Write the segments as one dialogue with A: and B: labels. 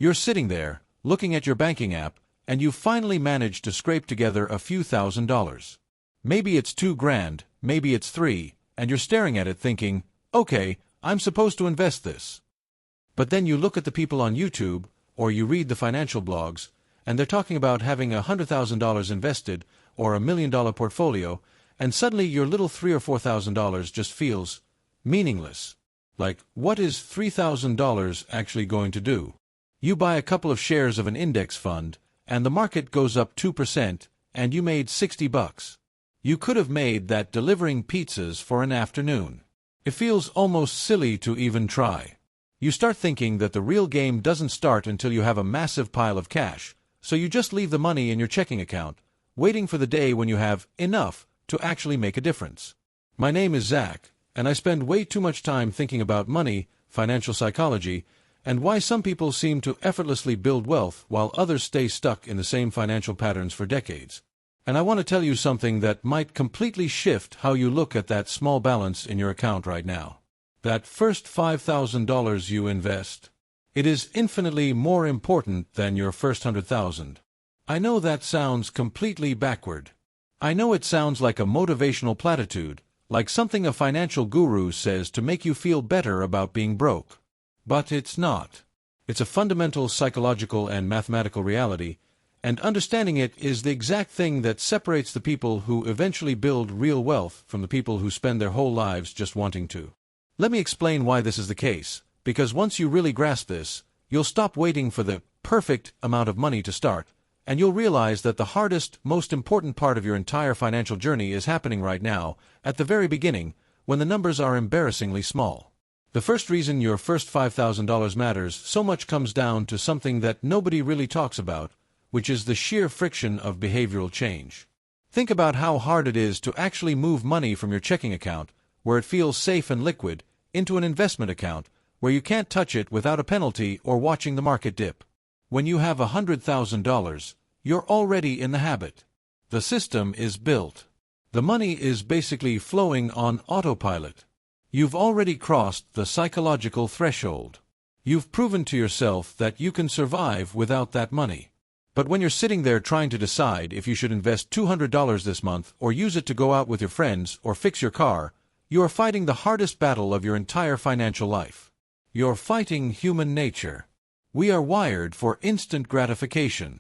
A: You're sitting there, looking at your banking app, and you finally managed to scrape together a few $1,000s. Maybe it's $2,000, maybe it's $3,000, and you're staring at it thinking, okay, I'm supposed to invest this. But then you look at the people on YouTube, or you read the financial blogs, and they're talking about having $100,000 invested, or $1 million portfolio, and suddenly your little $3,000 or $4,000 just feels meaningless. Like, what is $3,000 actually going to do? You buy a couple of shares of an index fund, and the market goes up 2%, and you made $60. You could have made that delivering pizzas for an afternoon. It feels almost silly to even try. You start thinking that the real game doesn't start until you have a massive pile of cash, so you just leave the money in your checking account, waiting for the day when you have enough to actually make a difference. My name is Zach, and I spend way too much time thinking about money, financial psychology, and why some people seem to effortlessly build wealth while others stay stuck in the same financial patterns for decades. And I want to tell you something that might completely shift how you look at that small balance in your account right now. That first $5,000 you invest. It is infinitely more important than your first $100,000. I know that sounds completely backward. I know it sounds like a motivational platitude, like something a financial guru says to make you feel better about being broke. But it's not. It's a fundamental psychological and mathematical reality, and understanding it is the exact thing that separates the people who eventually build real wealth from the people who spend their whole lives just wanting to. Let me explain why this is the case, because once you really grasp this, you'll stop waiting for the perfect amount of money to start, and you'll realize that the hardest, most important part of your entire financial journey is happening right now, at the very beginning, when the numbers are embarrassingly small. The first reason your first $5,000 matters so much comes down to something that nobody really talks about, which is the sheer friction of behavioral change. Think about how hard it is to actually move money from your checking account, where it feels safe and liquid, into an investment account, where you can't touch it without a penalty or watching the market dip. When you have $100,000, you're already in the habit. The system is built. The money is basically flowing on autopilot. You've already crossed the psychological threshold. You've proven to yourself that you can survive without that money. But when you're sitting there trying to decide if you should invest $200 this month or use it to go out with your friends or fix your car, you are fighting the hardest battle of your entire financial life. You're fighting human nature. We are wired for instant gratification.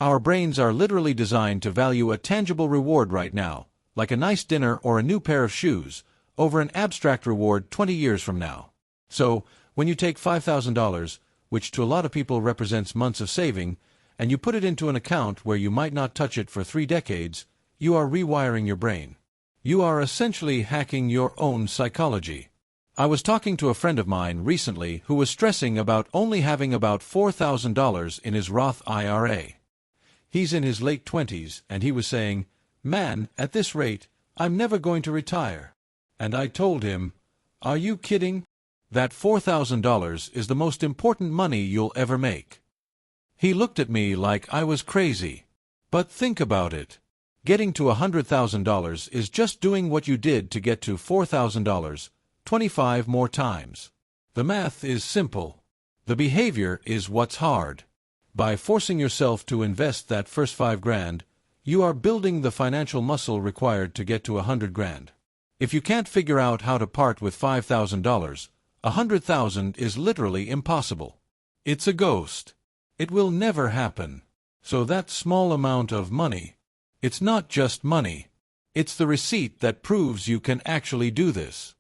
A: Our brains are literally designed to value a tangible reward right now, like a nice dinner or a new pair of shoes, over an abstract reward 20 years from now. So, when you take $5,000, which to a lot of people represents months of saving, and you put it into an account where you might not touch it for 3 decades, you are rewiring your brain. You are essentially hacking your own psychology. I was talking to a friend of mine recently who was stressing about only having about $4,000 in his Roth IRA. He's in his late 20s, and he was saying, "Man, at this rate, I'm never going to retire." And I told him, "Are you kidding? That $4,000 is the most important money you'll ever make." He looked at me like I was crazy. But think about it. Getting to $100,000 is just doing what you did to get to $4,000, 25 more times. The math is simple. The behavior is what's hard. By forcing yourself to invest that first $5,000, you are building the financial muscle required to get to $100,000. If you can't figure out how to part with $5,000, $100,000 is literally impossible. It's a ghost. It will never happen. So that small amount of money, it's not just money. It's the receipt that proves you can actually do this.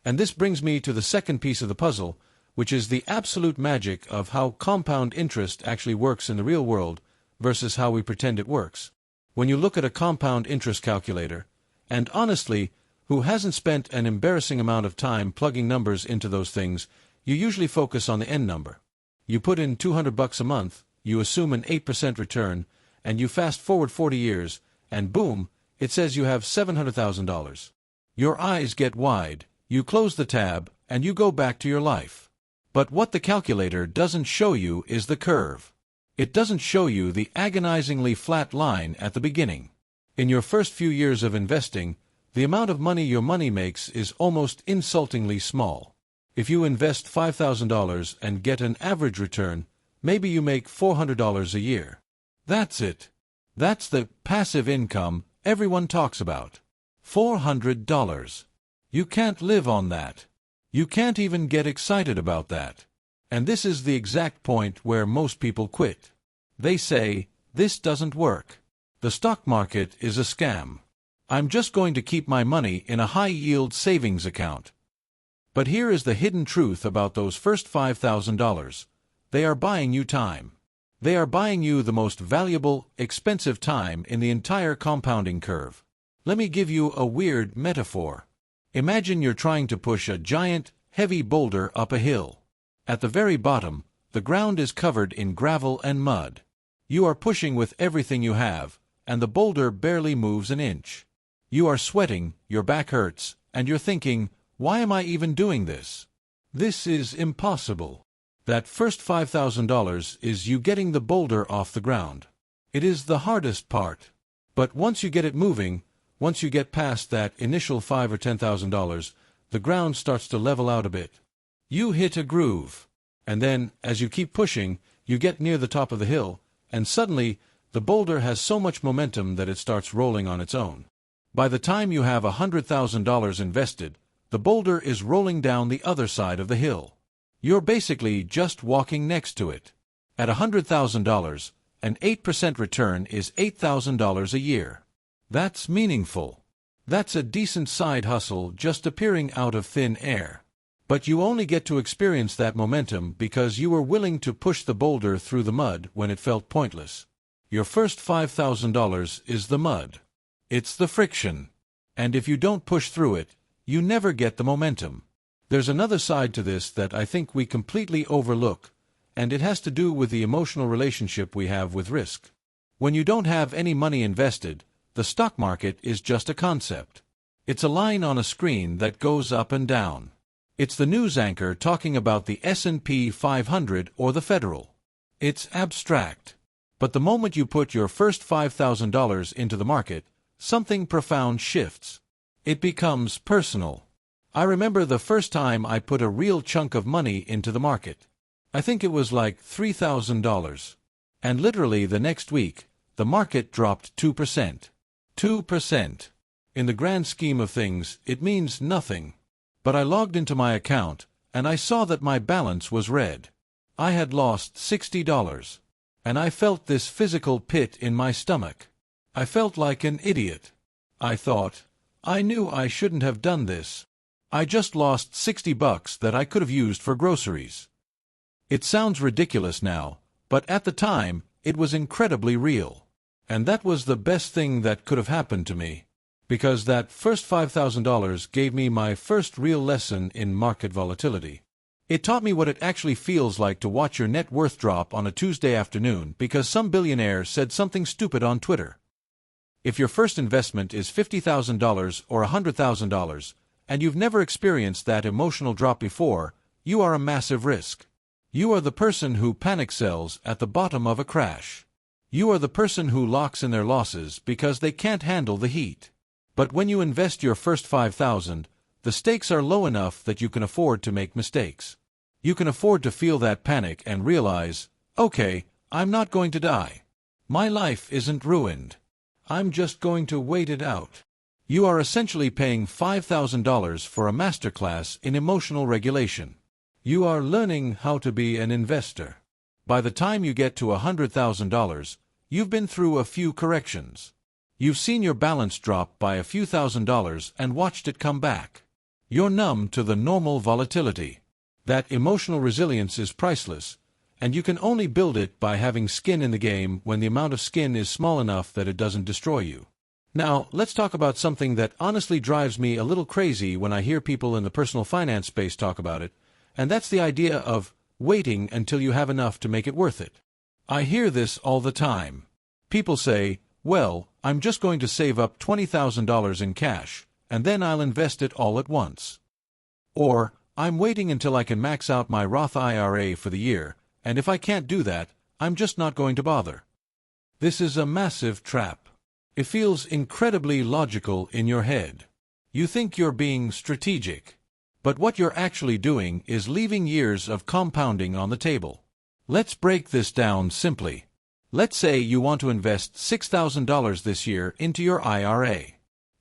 A: And this brings me to the second piece of the puzzle, which is the absolute magic of how compound interest actually works in the real world versus how we pretend it works. When you look at a compound interest calculator, and honestly, who hasn't spent an embarrassing amount of time plugging numbers into those things, you usually focus on the end number. You put in $200 a month, you assume an 8% return, and you fast forward 40 years, and boom, it says you have $700,000. Your eyes get wide, you close the tab, and you go back to your life. But what the calculator doesn't show you is the curve. It doesn't show you the agonizingly flat line at the beginning. In your first few years of investing, the amount of money your money makes is almost insultingly small. If you invest $5,000 and get an average return, Maybe you make $400 a year. That's it. That's the passive income everyone talks about. $400. You can't live on that. You can't even get excited about that. And this is the exact point where most people quit. They say, this doesn't work. The stock market is a scam. I'm just going to keep my money in a high-yield savings account. But here is the hidden truth about those first $5,000. They are buying you time. They are buying you the most valuable, expensive time in the entire compounding curve. Let me give you a weird metaphor. Imagine you're trying to push a giant, heavy boulder up a hill. At the very bottom, the ground is covered in gravel and mud. You are pushing with everything you have, and the boulder barely moves an inch. You are sweating, your back hurts, and you're thinking, why am I even doing this? This is impossible. That first $5,000 is you getting the boulder off the ground. It is the hardest part. But once you get it moving, once you get past that initial $5,000 or $10,000, the ground starts to level out a bit. You hit a groove. And then, as you keep pushing, you get near the top of the hill, and suddenly, the boulder has so much momentum that it starts rolling on its own. By the time you have $100,000 invested, the boulder is rolling down the other side of the hill. You're basically just walking next to it. At $100,000, an 8% return is $8,000 a year. That's meaningful. That's a decent side hustle just appearing out of thin air. But you only get to experience that momentum because you were willing to push the boulder through the mud when it felt pointless. Your first $5,000 is the mud. It's the friction. And if you don't push through it, you never get the momentum. There's another side to this that I think we completely overlook, and it has to do with the emotional relationship we have with risk. When you don't have any money invested, the stock market is just a concept. It's a line on a screen that goes up and down. It's the news anchor talking about the S&P 500 or the Federal. It's abstract. But the moment you put your first $5,000 into the market, something profound shifts. It becomes personal. I remember the first time I put a real chunk of money into the market. I think it was like $3,000. And literally the next week, the market dropped 2%. 2%. In the grand scheme of things, it means nothing. But I logged into my account, and I saw that my balance was red. I had lost $60. And I felt this physical pit in my stomach. I felt like an idiot. I thought, I knew I shouldn't have done this. I just lost $60 that I could have used for groceries. It sounds ridiculous now, but at the time, it was incredibly real. And that was the best thing that could have happened to me. Because that first $5,000 gave me my first real lesson in market volatility. It taught me what it actually feels like to watch your net worth drop on a Tuesday afternoon because some billionaire said something stupid on Twitter. If your first investment is $50,000 or $100,000, and you've never experienced that emotional drop before, you are a massive risk. You are the person who panic sells at the bottom of a crash. You are the person who locks in their losses because they can't handle the heat. But when you invest your first $5,000, the stakes are low enough that you can afford to make mistakes. You can afford to feel that panic and realize, okay, I'm not going to die. My life isn't ruined. I'm just going to wait it out. You are essentially paying $5,000 for a masterclass in emotional regulation. You are learning how to be an investor. By the time you get to $100,000, you've been through a few corrections. You've seen your balance drop by a few $1,000s and watched it come back. You're numb to the normal volatility. That emotional resilience is priceless, and you can only build it by having skin in the game when the amount of skin is small enough that it doesn't destroy you. Now, let's talk about something that honestly drives me a little crazy when I hear people in the personal finance space talk about it, and that's the idea of waiting until you have enough to make it worth it. I hear this all the time. People say, well, I'm just going to save up $20,000 in cash, and then I'll invest it all at once. Or, I'm waiting until I can max out my Roth IRA for the year, and if I can't do that, I'm just not going to bother. This is a massive trap. It feels incredibly logical in your head. You think you're being strategic. But what you're actually doing is leaving years of compounding on the table. Let's break this down simply. Let's say you want to invest $6,000 this year into your IRA.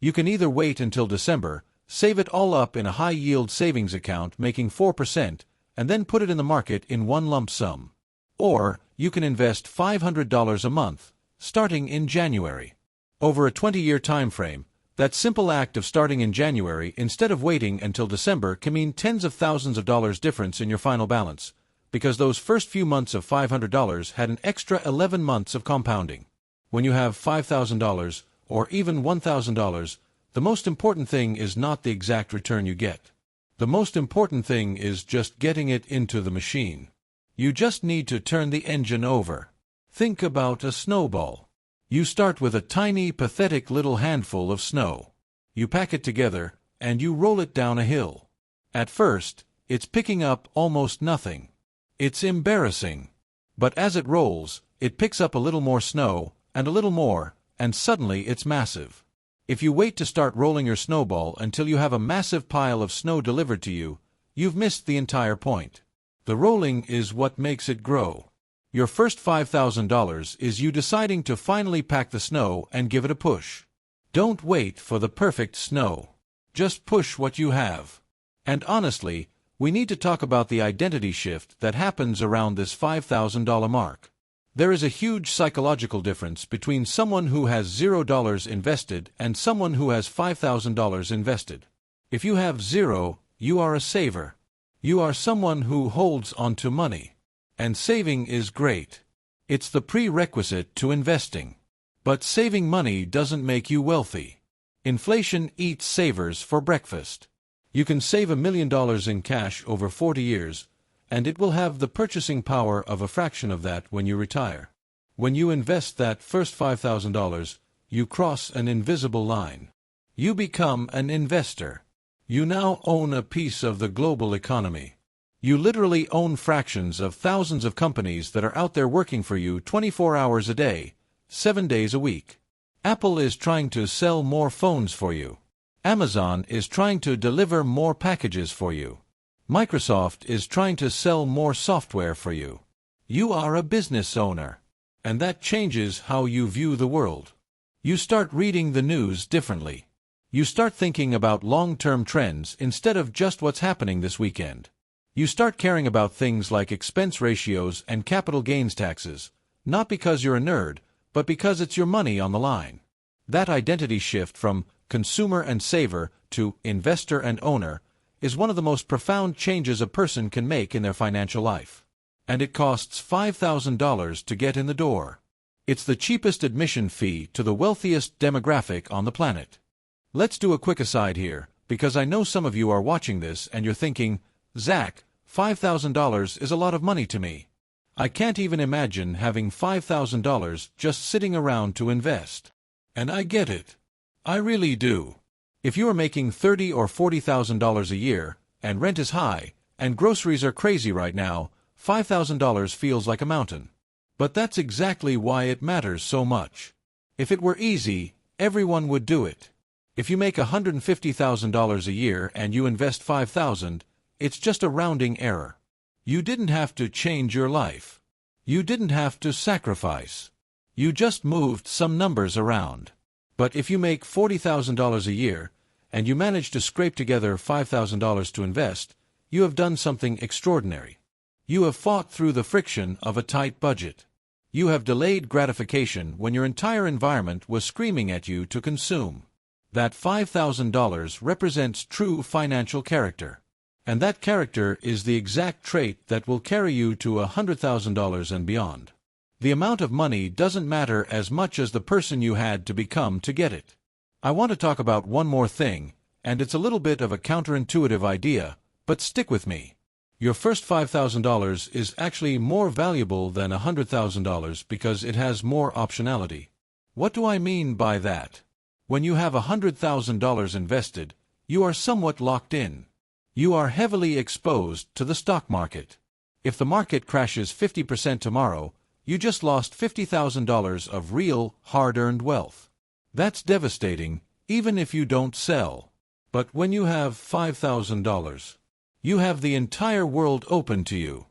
A: You can either wait until December, save it all up in a high-yield savings account making 4%, and then put it in the market in one lump sum. Or you can invest $500 a month, starting in January. Over a 20-year time frame, that simple act of starting in January instead of waiting until December can mean tens of thousands of dollars difference in your final balance, because those first few months of $500 had an extra 11 months of compounding. When you have $5,000 or even $1,000, the most important thing is not the exact return you get. The most important thing is just getting it into the machine. You just need to turn the engine over. Think about a snowball. You start with a tiny, pathetic little handful of snow. You pack it together, and you roll it down a hill. At first, it's picking up almost nothing. It's embarrassing. But as it rolls, it picks up a little more snow, and a little more, and suddenly it's massive. If you wait to start rolling your snowball until you have a massive pile of snow delivered to you, you've missed the entire point. The rolling is what makes it grow. Your first $5,000 is you deciding to finally pack the snow and give it a push. Don't wait for the perfect snow. Just push what you have. And honestly, we need to talk about the identity shift that happens around this $5,000 mark. There is a huge psychological difference between someone who has $0 invested and someone who has $5,000 invested. If you have zero, you are a saver. You are someone who holds onto money. And saving is great. It's the prerequisite to investing. But saving money doesn't make you wealthy. Inflation eats savers for breakfast. You can save $1 million in cash over 40 years, and it will have the purchasing power of a fraction of that when you retire. When you invest that first $5,000, you cross an invisible line. You become an investor. You now own a piece of the global economy. You literally own fractions of thousands of companies that are out there working for you 24 hours a day, 7 days a week. Apple is trying to sell more phones for you. Amazon is trying to deliver more packages for you. Microsoft is trying to sell more software for you. You are a business owner. And that changes how you view the world. You start reading the news differently. You start thinking about long-term trends instead of just what's happening this weekend. You start caring about things like expense ratios and capital gains taxes, not because you're a nerd, but because it's your money on the line. That identity shift from consumer and saver to investor and owner is one of the most profound changes a person can make in their financial life. And it costs $5,000 to get in the door. It's the cheapest admission fee to the wealthiest demographic on the planet. Let's do a quick aside here, because I know some of you are watching this and you're thinking, Zach, $5,000 is a lot of money to me. I can't even imagine having $5,000 just sitting around to invest. And I get it. I really do. If you are making $30,000 or $40,000 a year, and rent is high, and groceries are crazy right now, $5,000 feels like a mountain. But that's exactly why it matters so much. If it were easy, everyone would do it. If you make $150,000 a year and you invest $5,000, it's just a rounding error. You didn't have to change your life. You didn't have to sacrifice. You just moved some numbers around. But if you make $40,000 a year, and you manage to scrape together $5,000 to invest, you have done something extraordinary. You have fought through the friction of a tight budget. You have delayed gratification when your entire environment was screaming at you to consume. That $5,000 represents true financial character. And that character is the exact trait that will carry you to $100,000 and beyond. The amount of money doesn't matter as much as the person you had to become to get it. I want to talk about one more thing, and it's a little bit of a counterintuitive idea, but stick with me. Your first $5,000 is actually more valuable than $100,000 because it has more optionality. What do I mean by that? When you have $100,000 invested, you are somewhat locked in. You are heavily exposed to the stock market. If the market crashes 50% tomorrow, you just lost $50,000 of real, hard-earned wealth. That's devastating, even if you don't sell. But when you have $5,000, you have the entire world open to you.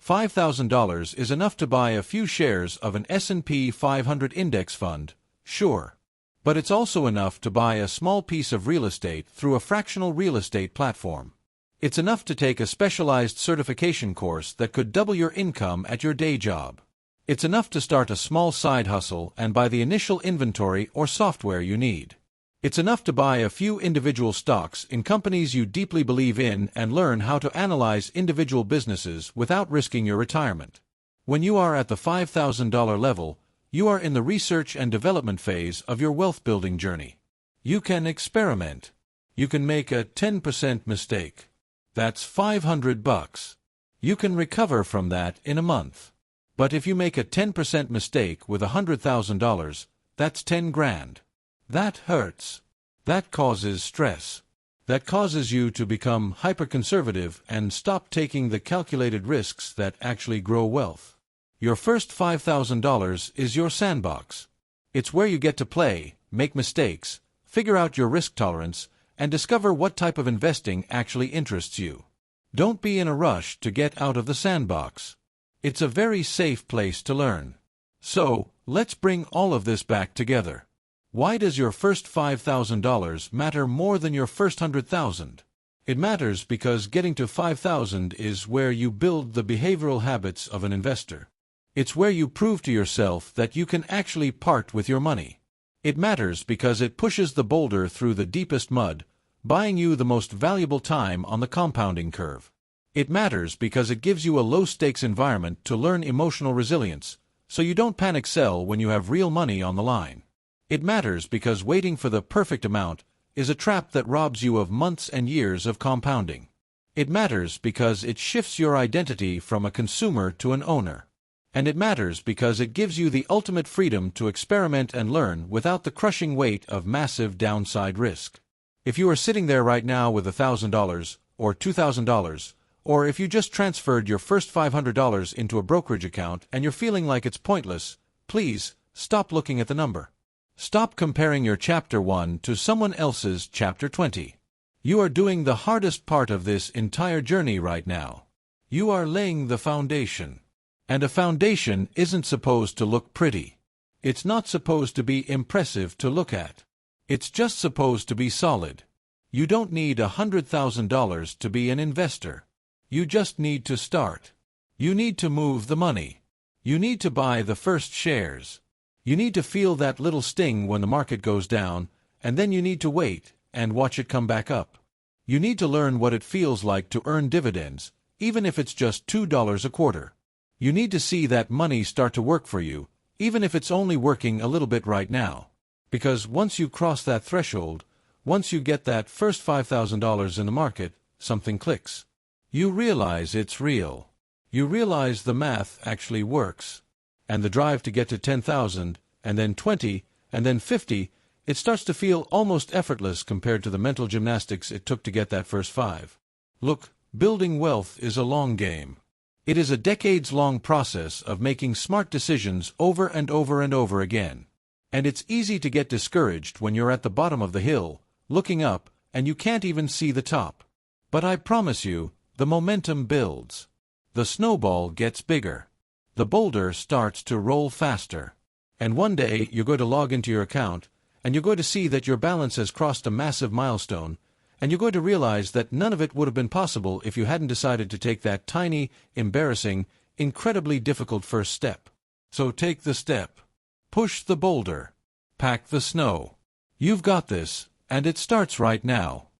A: $5,000 is enough to buy a few shares of an S&P 500 index fund, sure. But it's also enough to buy a small piece of real estate through a fractional real estate platform. It's enough to take a specialized certification course that could double your income at your day job. It's enough to start a small side hustle and buy the initial inventory or software you need. It's enough to buy a few individual stocks in companies you deeply believe in and learn how to analyze individual businesses without risking your retirement. When you are at the $5,000 level, you are in the research and development phase of your wealth-building journey. You can experiment. You can make a 10% mistake. That's $500. You can recover from that in a month. But if you make a 10% mistake with $100,000, that's 10 grand. That hurts. That causes stress. That causes you to become hyper-conservative and stop taking the calculated risks that actually grow wealth. Your first $5,000 is your sandbox. It's where you get to play, make mistakes, figure out your risk tolerance, and discover what type of investing actually interests you. Don't be in a rush to get out of the sandbox. It's a very safe place to learn. So, let's bring all of this back together. Why does your first $5,000 matter more than your first $100,000? It matters because getting to $5,000 is where you build the behavioral habits of an investor. It's where you prove to yourself that you can actually part with your money. It matters because it pushes the boulder through the deepest mud, buying you the most valuable time on the compounding curve. It matters because it gives you a low-stakes environment to learn emotional resilience, so you don't panic sell when you have real money on the line. It matters because waiting for the perfect amount is a trap that robs you of months and years of compounding. It matters because it shifts your identity from a consumer to an owner. And it matters because it gives you the ultimate freedom to experiment and learn without the crushing weight of massive downside risk. If you are sitting there right now with $1,000 or $2,000, or if you just transferred your first $500 into a brokerage account and you're feeling like it's pointless, please stop looking at the number. Stop comparing your Chapter 1 to someone else's Chapter 20. You are doing the hardest part of this entire journey right now. You are laying the foundation. And a foundation isn't supposed to look pretty. It's not supposed to be impressive to look at. It's just supposed to be solid. You don't need $100,000 to be an investor. You just need to start. You need to move the money. You need to buy the first shares. You need to feel that little sting when the market goes down, and then you need to wait and watch it come back up. You need to learn what it feels like to earn dividends, even if it's just $2 a quarter. You need to see that money start to work for you, even if it's only working a little bit right now. Because once you cross that threshold, once you get that first $5,000 in the market, something clicks. You realize it's real. You realize the math actually works. And the drive to get to 10,000, and then 20, and then 50, it starts to feel almost effortless compared to the mental gymnastics it took to get that first 5. Look, building wealth is a long game. It is a decades-long process of making smart decisions over and over and over again. And it's easy to get discouraged when you're at the bottom of the hill, looking up, and you can't even see the top. But I promise you, the momentum builds. The snowball gets bigger. The boulder starts to roll faster. And one day you're going to log into your account, and you're going to see that your balance has crossed a massive milestone, and you're going to realize that none of it would have been possible if you hadn't decided to take that tiny, embarrassing, incredibly difficult first step. So take the step. Push the boulder. Pack the snow. You've got this, and it starts right now.